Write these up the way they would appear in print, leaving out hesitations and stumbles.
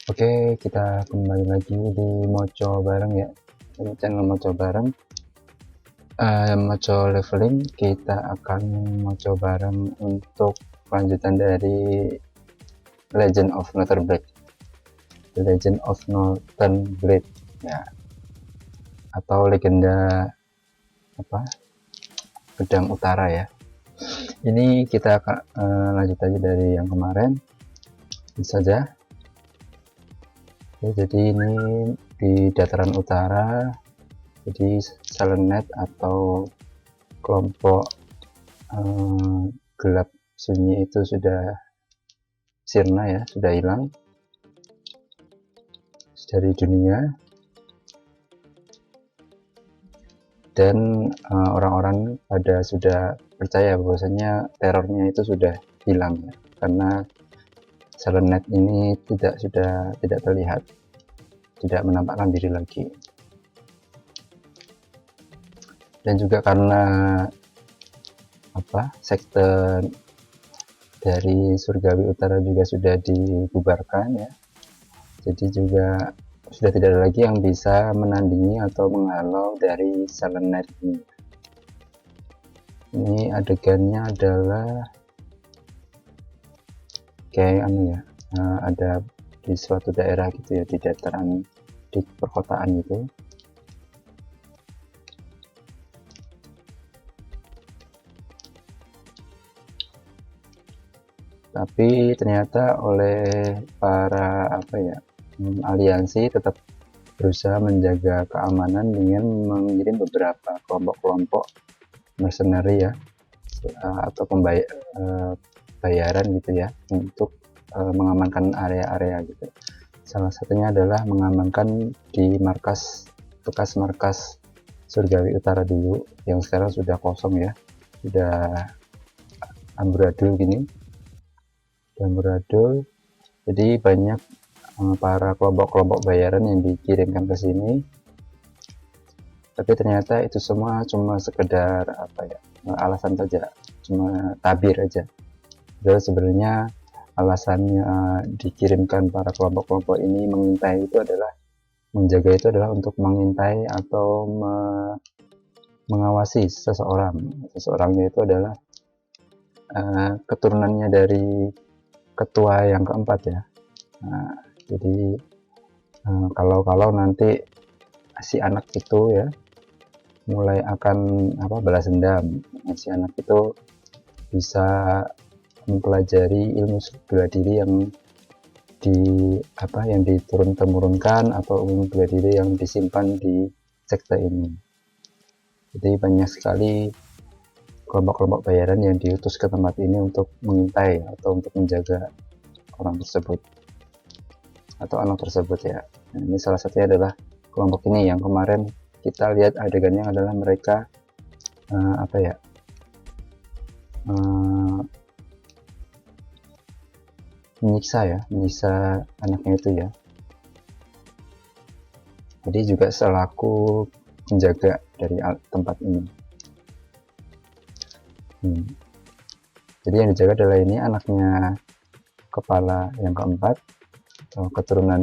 Oke, kita kembali lagi di Moco Bareng ya, di channel Moco Bareng. Moco Leveling, kita akan moco bareng untuk lanjutan dari Legend of Northern Blade, The Legend of Northern Blade ya, atau legenda apa, Pedang Utara ya. Ini kita akan lanjut aja dari yang kemarin saja. Oke, jadi ini di dataran utara, jadi Selenet atau kelompok gelap sunyi itu sudah sirna ya, sudah hilang dari dunia, dan orang-orang pada sudah percaya bahwasanya terornya itu sudah hilang ya, karena Selenet ini sudah tidak terlihat, tidak menampakkan diri lagi. Dan juga karena sekte dari Surgawi Utara juga sudah dibubarkan ya, jadi juga sudah tidak ada lagi yang bisa menandingi atau menghalau dari Selenet ini. Ini adegannya adalah kayak ada di suatu daerah gitu ya, di dataran, di perkotaan gitu. Tapi ternyata oleh para aliansi tetap berusaha menjaga keamanan dengan mengirim beberapa kelompok-kelompok mercenary ya, atau bayaran gitu ya, untuk mengamankan area-area gitu. Salah satunya adalah mengamankan di bekas markas Surgawi Utara dulu, yang sekarang sudah kosong ya, sudah amburadul gini, amburadul. Jadi banyak para kelompok-kelompok bayaran yang dikirimkan ke sini, tapi ternyata itu semua cuma sekedar alasan saja, cuma tabir aja. Jadi sebenarnya alasannya dikirimkan para kelompok-kelompok ini mengintai itu adalah, menjaga itu adalah untuk mengintai atau mengawasi seseorangnya itu adalah keturunannya dari ketua yang keempat ya. Nah, jadi kalau nanti si anak itu ya mulai akan balas dendam, si anak itu bisa mempelajari ilmu bela diri yang diturun temurunkan, atau ilmu bela diri yang disimpan di sekte ini. Jadi banyak sekali kelompok-kelompok bayaran yang diutus ke tempat ini untuk mengintai atau untuk menjaga orang tersebut atau anak tersebut ya. Nah, ini salah satunya adalah kelompok ini yang kemarin kita lihat adegannya adalah mereka menyiksa anaknya itu ya. Jadi juga selaku penjaga dari tempat ini. Jadi yang dijaga adalah ini anaknya kepala yang keempat, atau keturunan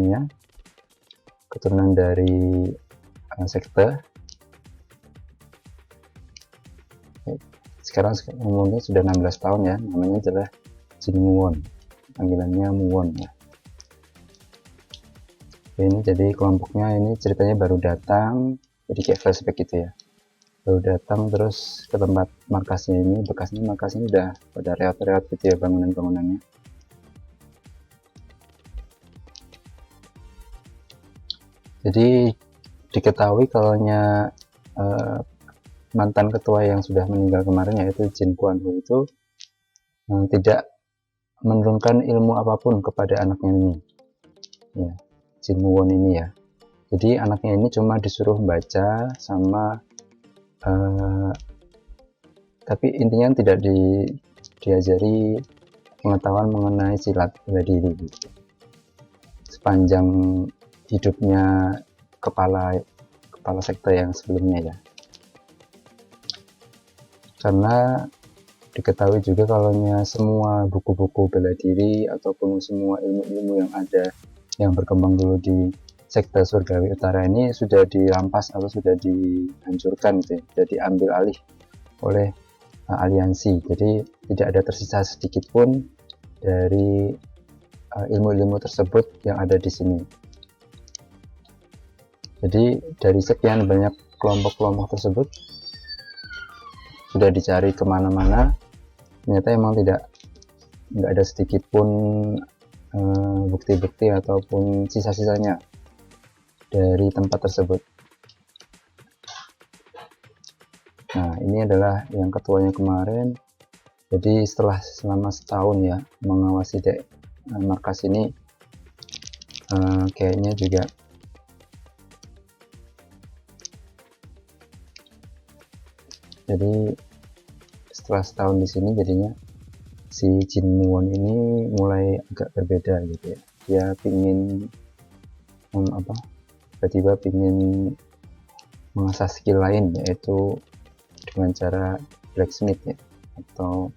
dari sekte. Sekarang umurnya sudah 16 tahun ya, namanya adalah Jin Muwon, panggilannya Muwon ya. Ini jadi kelompoknya ini ceritanya baru datang, jadi kayak flashback gitu ya, baru datang terus ke tempat markasnya ini. Markasnya udah pada reot-reot gitu ya, bangunan-bangunannya. Jadi diketahui kalau mantan ketua yang sudah meninggal kemarin, yaitu Jin Kuan Hu, itu tidak menurunkan ilmu apapun kepada anaknya ini ya, Jin Muwon ini ya. Jadi anaknya ini cuma disuruh baca sama tapi intinya tidak diajari pengetahuan mengenai silat bela diri gitu, sepanjang hidupnya kepala sekte yang sebelumnya ya. Karena diketahui juga kalau semua buku-buku bela diri ataupun semua ilmu-ilmu yang ada yang berkembang dulu di sekte surgawi utara ini sudah dirampas atau sudah dihancurkan gitu ya, sudah diambil alih oleh aliansi. Jadi tidak ada tersisa sedikit pun dari ilmu-ilmu tersebut yang ada di sini. Jadi dari sekian banyak kelompok-kelompok tersebut sudah dicari kemana-mana, ternyata emang nggak ada sedikit pun bukti-bukti ataupun sisa-sisanya dari tempat tersebut. Nah, ini adalah yang ketuanya kemarin. Jadi selama setahun ya mengawasi markas ini, kayaknya juga jadi setelah setahun di sini jadinya si Jin Muon ini mulai agak berbeda gitu ya. Dia pingin tiba-tiba pingin mengasah skill lain, yaitu dengan cara blacksmith ya, atau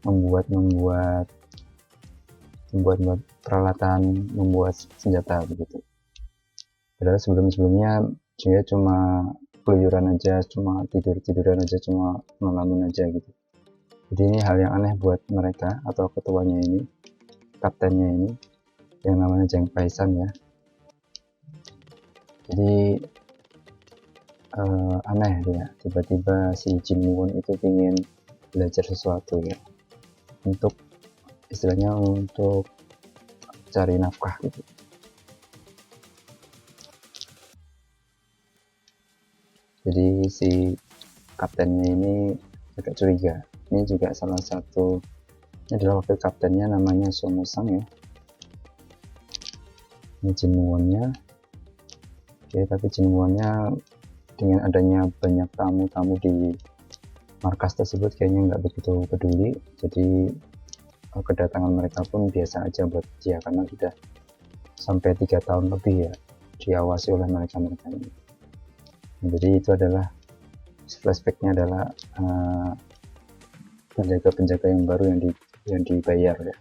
membuat peralatan, membuat senjata begitu. Padahal sebelumnya dia cuma keluyuran aja, cuma tiduran aja, cuma ngelamun aja gitu. Jadi ini hal yang aneh buat mereka atau ketuanya ini, kaptennya ini, yang namanya Zheng Faisan ya. Jadi aneh dia, tiba-tiba si Jin Muon itu ingin belajar sesuatu ya, untuk istilahnya untuk cari nafkah gitu. Jadi si kaptennya ini agak curiga. Ini juga salah satu, ini adalah wakil kaptennya, namanya Song Sang ya. Ini Jin Muonnya. Oke, tapi Jin Muonnya dengan adanya banyak tamu-tamu di markas tersebut kayaknya nggak begitu peduli. Jadi kedatangan mereka pun biasa aja buat dia, karena sudah sampai 3 tahun lebih ya diawasi oleh mereka ini. Jadi itu adalah flashbacknya adalah penjaga-penjaga yang baru yang dibayar ya.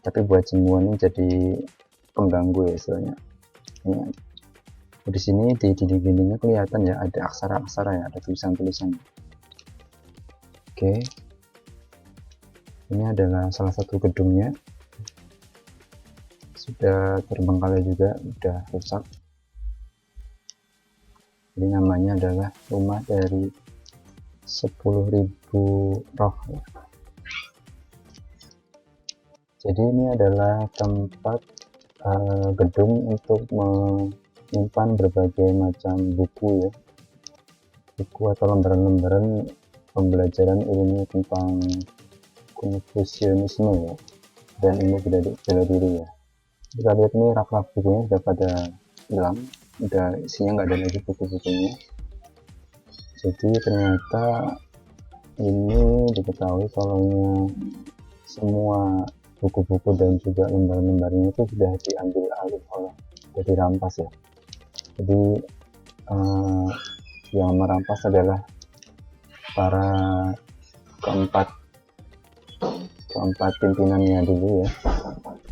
Tapi buat Jin Muon ini jadi pengganggu ya istilahnya. Ini, di sini di dinding-dindingnya kelihatan ya ada aksara-aksara ya, ada tulisan-tulisan. Oke. Ini adalah salah satu gedungnya. Sudah terbengkalai juga, sudah rusak. Jadi namanya adalah rumah dari 10.000 roh ya. Jadi ini adalah tempat gedung untuk menyimpan berbagai macam buku ya, buku atau lembaran-lembaran pembelajaran ilmu tentang Konfusianisme ya, dan ilmu bela diri ya. Kita lihat ini rak-rak bukunya sudah pada hilang, udah isinya nggak ada lagi buku-bukunya. Jadi ternyata ini diketahui kalau semua buku-buku dan juga lembar-lembarnya itu sudah diambil alih oleh, sudah dirampas ya. Jadi yang merampas adalah para keempat pimpinannya dulu ya.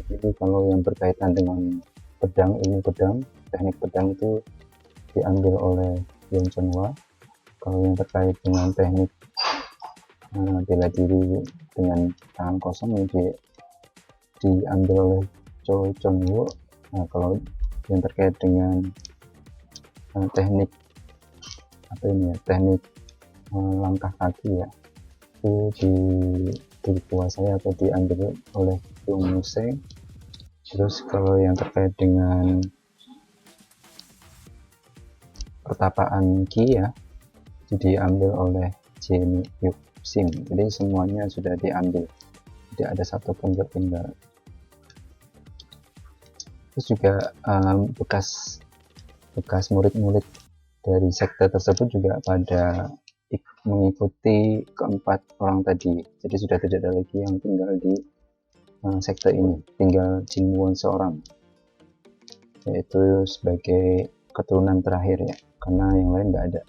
Jadi kalau yang berkaitan dengan pedang, ilmu pedang, teknik pedang itu diambil oleh Yun Chunhwa. Kalau yang terkait dengan teknik bela diri dengan tangan kosong ini diambil oleh Cho Chong-woo. Nah, kalau yang terkait dengan teknik teknik langkah kaki ya, itu dikuasai atau diambil oleh Yong Museng. Terus kalau yang terkait dengan pertapaan Ki ya, itu diambil oleh Jin Yuk Sim. Jadi semuanya sudah diambil, tidak ada satupun tertinggal. Terus juga bekas murid-murid dari sekte tersebut juga pada mengikuti keempat orang tadi. Jadi sudah tidak ada lagi yang tinggal di sekte ini, tinggal Jin Muon seorang, yaitu sebagai keturunan terakhir ya, karena yang lain nggak ada.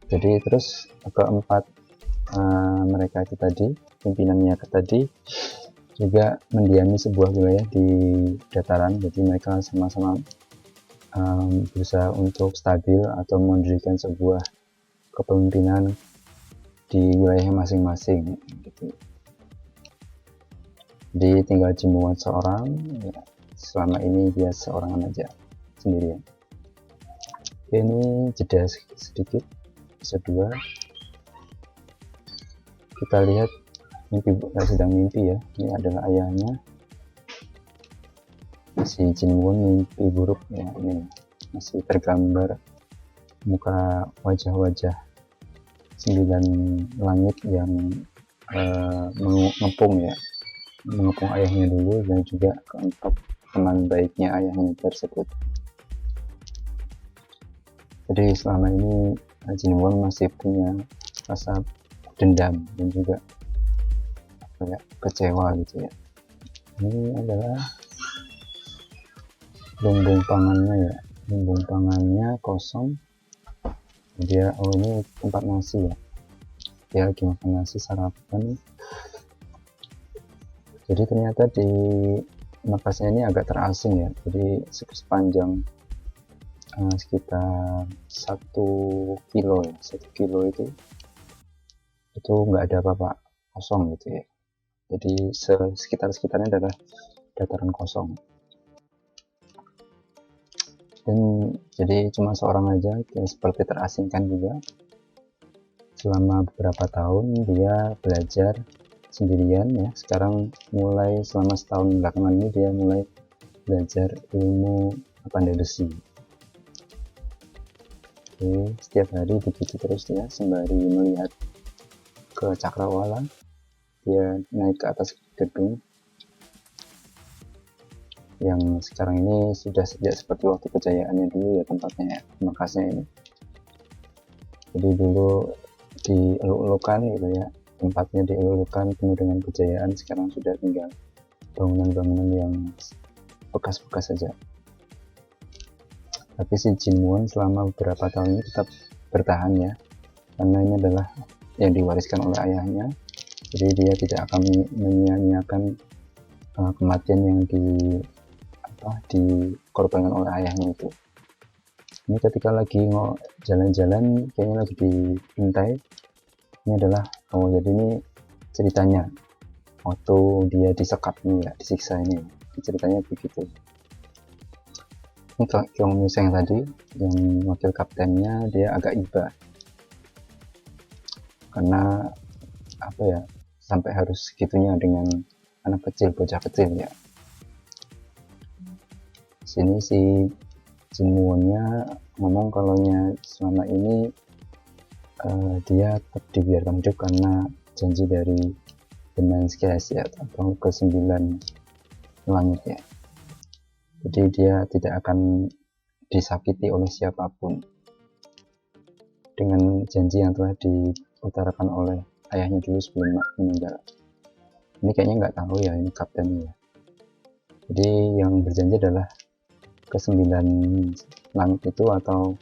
Jadi terus keempat mereka itu tadi, pimpinannya tadi juga mendiami sebuah wilayah di dataran. Jadi mereka sama-sama berusaha untuk stabil atau mendirikan sebuah kepemimpinan di wilayah masing-masing gitu. Jadi tinggal Jimuan seorang ya, selama ini dia seorang aja sendirian. Oke, ini jeda sedikit. Episode 2 kita lihat sedang mimpi ya. Ini adalah ayahnya, si Jinwon mimpi buruk ya. Ini masih tergambar muka wajah-wajah 9 langit yang mengepung ayahnya dulu, dan juga keempat teman baiknya ayahnya tersebut. Jadi selama ini Jinwon masih punya rasa dendam dan juga kecewa gitu ya. Ini adalah lumbung pangannya kosong. Dia ini tempat nasi ya, dia lagi makan nasi sarapan. Jadi ternyata di markasnya ini agak terasing ya. Jadi sepanjang sekitar 1 kilo ya, 1 kilo itu nggak ada apa-apa, kosong gitu ya. Jadi sekitarnya adalah dataran kosong, dan jadi cuma seorang aja yang seperti terasingkan juga. Selama beberapa tahun dia belajar sendirian ya. Sekarang mulai selama setahun belakangan ini dia mulai belajar ilmu pandai besi. Oke, setiap hari begitu terus ya, sembari melihat ke cakrawala. Dia naik ke atas gedung yang sekarang ini sudah seperti waktu kejayaannya dulu ya, tempatnya markasnya ini. Jadi dulu dieluk-elukan gitu ya, tempatnya dielulukan penuh dengan kejayaan. Sekarang sudah tinggal bangunan-bangunan yang bekas-bekas saja. Tapi si Jinwon selama beberapa tahun ini tetap bertahan ya, karena ini adalah yang diwariskan oleh ayahnya. Jadi dia tidak akan menyia-nyiakan kematian yang dikorbankan oleh ayahnya itu. Ini ketika lagi jalan-jalan, kayaknya lagi diintai. Ini adalah jadi ini ceritanya waktu dia disekap nih ya, disiksa ini. Ceritanya begitu. Ini Kyung Mi Seng tadi yang wakil kaptennya, dia agak iba karena sampai harus segitunya dengan anak kecil, bocah kecil ya. Sini si Jinwonnya ngomong kalau selama ini dia tetap dibiarkan hidup karena janji dari The Ninth Skies ya, atau ke-9 langit ya. Jadi dia tidak akan disakiti oleh siapapun, dengan janji yang telah diutarakan oleh ayahnya dulu sebelum meninggal. Ini kayaknya nggak tahu ya ini kaptennya ya. Jadi yang berjanji adalah ke-9 langit itu atau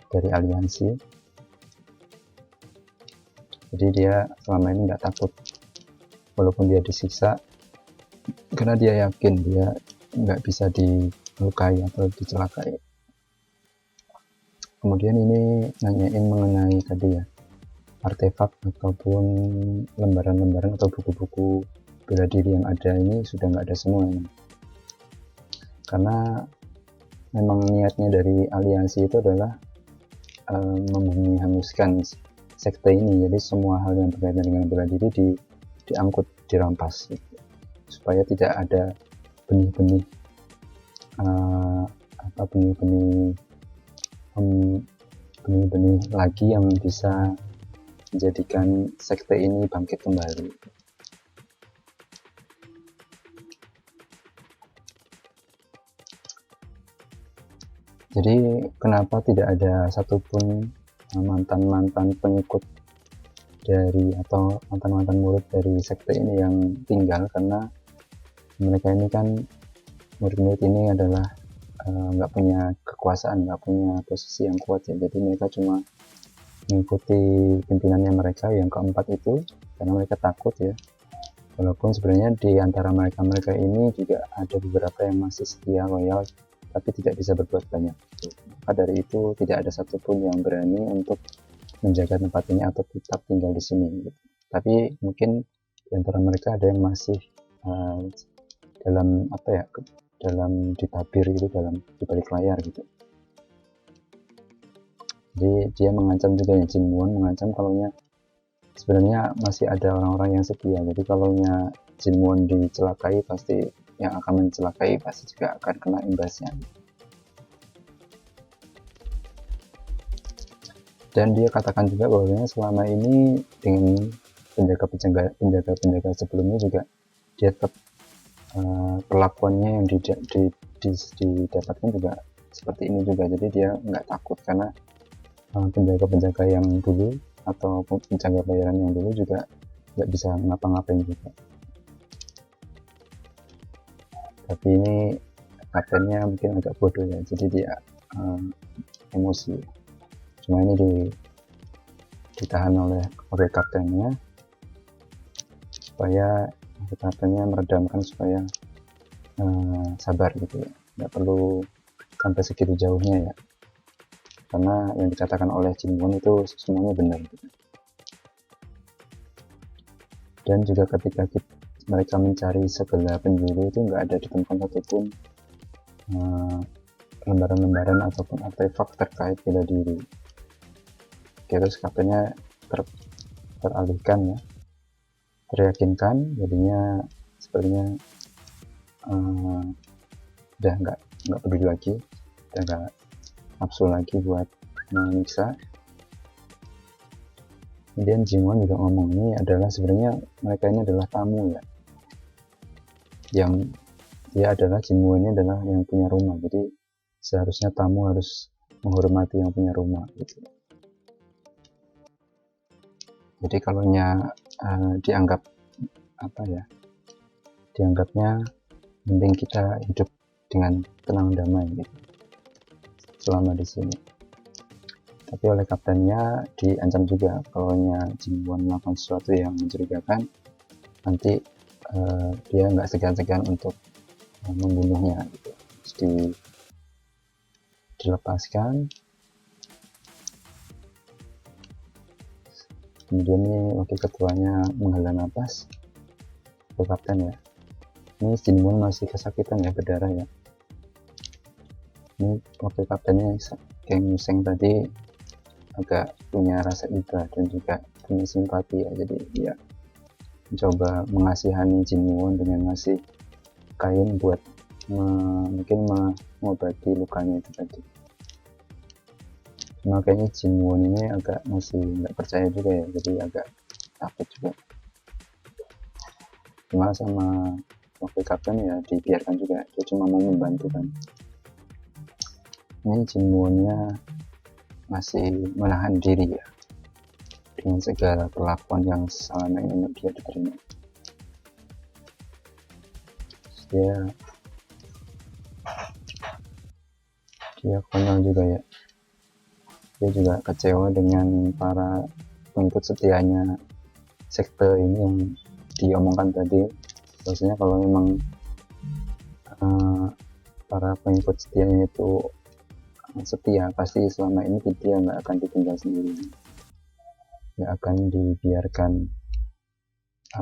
dari aliansi. Jadi dia selama ini nggak takut walaupun dia disiksa, karena dia yakin dia nggak bisa dilukai atau dicelakai. Kemudian ini nanyain mengenai tadi ya, artefak ataupun lembaran-lembaran atau buku-buku bela diri yang ada ini sudah nggak ada semua ini. Karena memang niatnya dari aliansi itu adalah membumi hanguskan sekte ini. Jadi semua hal yang berkaitan dengan bela diri diangkut, dirampas gitu, supaya tidak ada benih-benih benih-benih lagi yang bisa menjadikan sekte ini bangkit kembali. Jadi kenapa tidak ada satupun mantan-mantan pengikut dari atau mantan-mantan murid dari sekte ini yang tinggal? Karena mereka ini kan, murid-murid ini adalah nggak punya kekuasaan, nggak punya posisi yang kuat ya. Jadi mereka cuma mengikuti pimpinannya mereka yang keempat itu, karena mereka takut ya. Walaupun sebenarnya di antara mereka ini juga ada beberapa yang masih setia, loyal, tapi tidak bisa berbuat banyak. Maka dari itu tidak ada satupun yang berani untuk menjaga tempat ini atau tetap tinggal di sini gitu. Tapi mungkin di antara mereka ada yang masih dalam apa ya, dalam ditabir gitu, dalam di balik layar gitu. Jadi dia mengancam juga ya, Jin Won mengancam kalaunya sebenarnya masih ada orang-orang yang setia. Jadi kalaunya Jin Won dicelakai, pasti yang akan mencelakai pasti juga akan kena imbasnya. Dan dia katakan juga bahwa selama ini dengan penjaga-penjaga sebelumnya juga dia tetap perlakuannya yang didapatkan juga seperti ini juga. Jadi dia nggak takut karena penjaga-penjaga yang dulu atau penjaga bayaran yang dulu juga nggak bisa ngapa-ngapain juga. Tapi ini kaptennya mungkin agak bodoh ya, jadi dia emosi. Cuma ini ditahan oleh kaptennya supaya kaptennya meredamkan, supaya sabar gitu ya, nggak perlu sampai segitu jauhnya ya, karena yang dikatakan oleh Jin Won itu semuanya benar gitu. Dan juga ketika mereka mencari segala penjuru itu nggak ada ditemukan satupun lembaran-lembaran ataupun artefak terkait bela diri. Terus katanya teralihkan ya, teryakinkan, jadinya sepertinya udah nggak peduli lagi, udah nggak nafsu lagi buat menyiksa. Kemudian Jin Won juga ngomong, ini adalah sebenarnya mereka ini adalah tamu ya, yang dia adalah Jin Won ini adalah yang punya rumah, jadi seharusnya tamu harus menghormati yang punya rumah gitu. Jadi kalau dianggap apa ya, dianggapnya mending kita hidup dengan tenang damai gitu selama di sini. Tapi oleh kaptennya diancam juga kalau Jin Won melakukan sesuatu yang mencurigakan, nanti dia nggak segan-segan untuk membunuhnya gitu. Terus dilepaskan. Kemudian ini wakil ketuanya menghela nafas, ke kapten ya. Ini Jin Won masih kesakitan ya, berdarah ya. Ini wakil kaptennya Kang Yuseng tadi agak punya rasa iba dan juga punya simpati ya, jadi dia mencoba mengasihani Jin Won dengan ngasih kain buat mungkin mengobati lukanya itu tadi. Makanya Jin Won ini agak masih nggak percaya juga ya, jadi agak takut juga. Cuma sama wakil kapten ya dibiarkan juga, dia cuma mau membantu kan. Ini Jin Wonnya masih menahan diri ya, dengan segala perlakuan yang selama ini dia diterima. Dia konyol juga ya, dia juga kecewa dengan para pengikut setianya sekte ini yang diomongkan tadi, bahwasanya kalau memang para pengikut setianya itu setia, pasti selama ini dia nggak akan ditinggal sendiri, nggak akan dibiarkan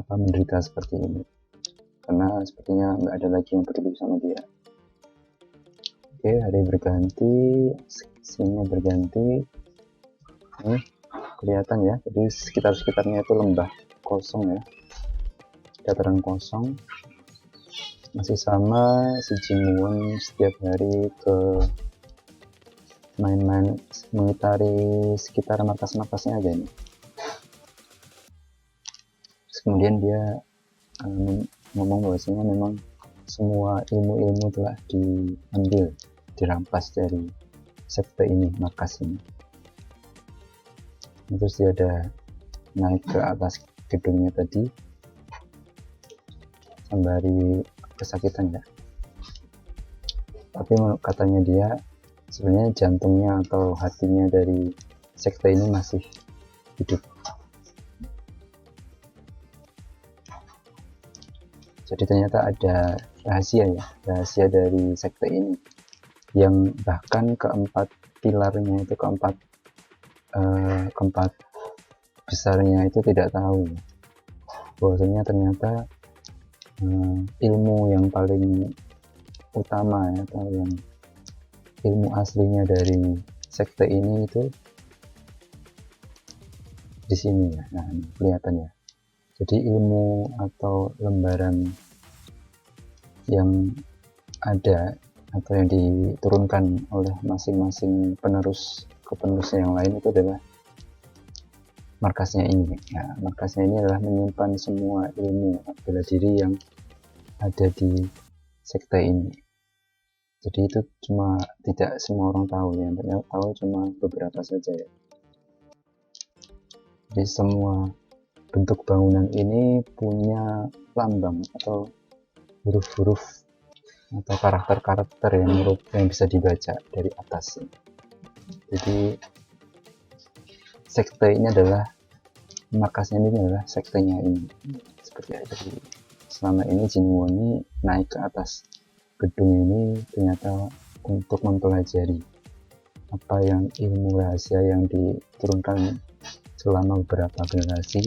menderita seperti ini, karena sepertinya nggak ada lagi yang peduli sama dia. Oke, hari berganti, scene-nya berganti. Ini kelihatan ya, jadi sekitarnya itu lembah kosong ya, dataran kosong. Masih sama, si Jin Won setiap hari ke main-main mengitari sekitar markas-markasnya aja nih. Terus kemudian dia ngomong bahwasanya memang semua ilmu-ilmu telah diambil, dirampas dari sekte ini, markas ini. Terus dia ada naik ke atas gedungnya tadi sembari kesakitan ya. Tapi katanya dia sebenarnya jantungnya atau hatinya dari sekte ini masih hidup. Jadi ternyata ada rahasia dari sekte ini yang bahkan keempat pilarnya itu keempat besarnya itu tidak tahu bahwasanya ternyata ilmu yang paling utama ya, atau yang ilmu aslinya dari sekte ini itu di sini ya. Nah, ini kelihatan ya. Jadi ilmu atau lembaran yang ada atau yang diturunkan oleh masing-masing penerus ke penerus yang lain itu adalah markasnya ini ya. Markasnya ini adalah menyimpan semua ilmu bela diri yang ada di sekte ini. Jadi itu cuma tidak semua orang tahu, yang tahu cuma beberapa saja ya. Jadi semua bentuk bangunan ini punya lambang atau huruf-huruf atau karakter-karakter yang bisa dibaca dari atas. Jadi sekte ini adalah markasnya ini adalah sektenya ini. Seperti itu. Selama ini Jin Woni naik ke atas gedung ini ternyata untuk mempelajari apa yang ilmu rahasia yang diturunkan selama beberapa generasi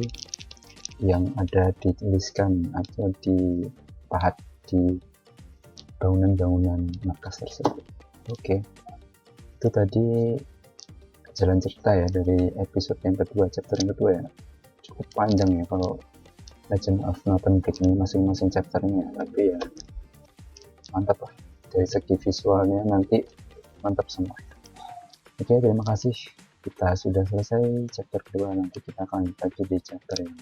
yang ada dituliskan atau dipahat di bangunan-bangunan markas tersebut. Oke, itu tadi jalan cerita ya dari episode yang kedua, chapter yang kedua ya. Cukup panjang ya kalau Legend of Northern Gate ini masing-masing chapternya, tapi ya mantap lah dari segi visualnya, nanti mantap semua. Oke, terima kasih, kita sudah selesai chapter kedua, nanti kita akan lanjut di chapter yang